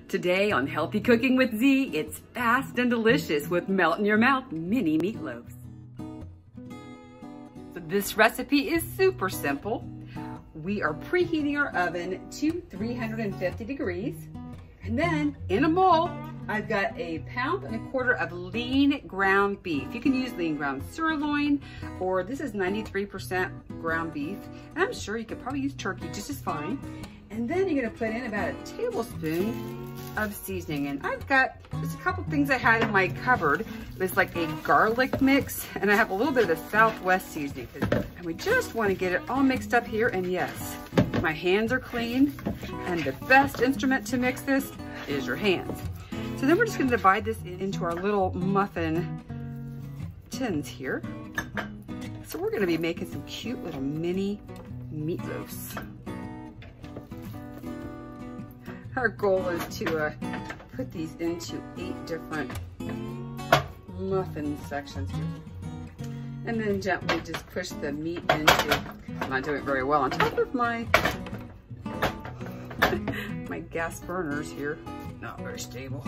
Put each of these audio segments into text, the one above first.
Today on Healthy Cooking with Z, it's fast and delicious with melt-in-your-mouth mini meatloaves. So this recipe is super simple. We are preheating our oven to 350 degrees. And then in a bowl, I've got 1.25 pounds of lean ground beef. You can use lean ground sirloin, or this is 93% ground beef. And I'm sure you could probably use turkey just as fine. And then you're gonna put in about 1 tablespoon of seasoning. And I've got just a couple things I had in my cupboard. It was like a garlic mix, and I have a little bit of the Southwest seasoning. And we just wanna get it all mixed up here. And yes, my hands are clean, and the best instrument to mix this is your hands. So then we're just gonna divide this into our little muffin tins here. So we're gonna be making some cute little mini meatloaves. Our goal is to put these into 8 different muffin sections here. And then gently just push the meat into, I'm not doing it very well, on top of my gas burners here. Not very stable.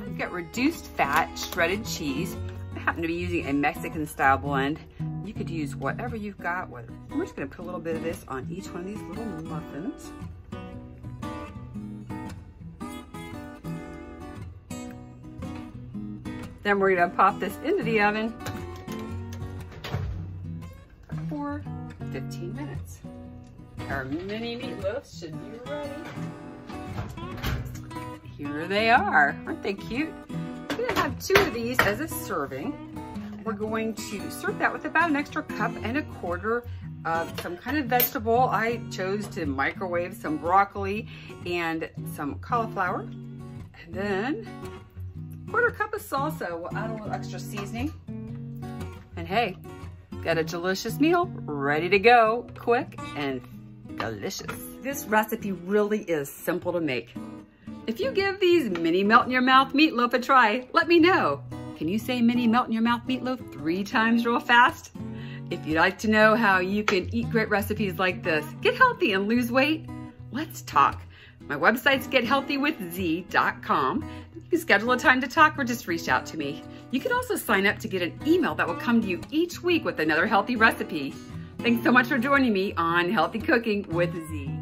I've got reduced fat, shredded cheese. I happen to be using a Mexican style blend. You could use whatever you've got. We're just gonna put a little bit of this on each one of these little muffins. Then we're gonna pop this into the oven for 15 minutes. Our mini meatloaves should be ready. Here they are. Aren't they cute? I'm gonna have 2 of these as a serving. We're going to serve that with about an extra 1.25 cups of some kind of vegetable. I chose to microwave some broccoli and some cauliflower. And then 1/4 cup of salsa. We'll add a little extra seasoning. And hey, got a delicious meal ready to go, quick and delicious. This recipe really is simple to make. If you give these mini melt-in-your-mouth meatloaf a try, let me know. Can you say mini melt-in-your-mouth meatloaf 3 times real fast? If you'd like to know how you can eat great recipes like this, get healthy and lose weight, let's talk. My website's gethealthywithz.com. You can schedule a time to talk or just reach out to me. You can also sign up to get an email that will come to you each week with another healthy recipe. Thanks so much for joining me on Healthy Cooking with Z.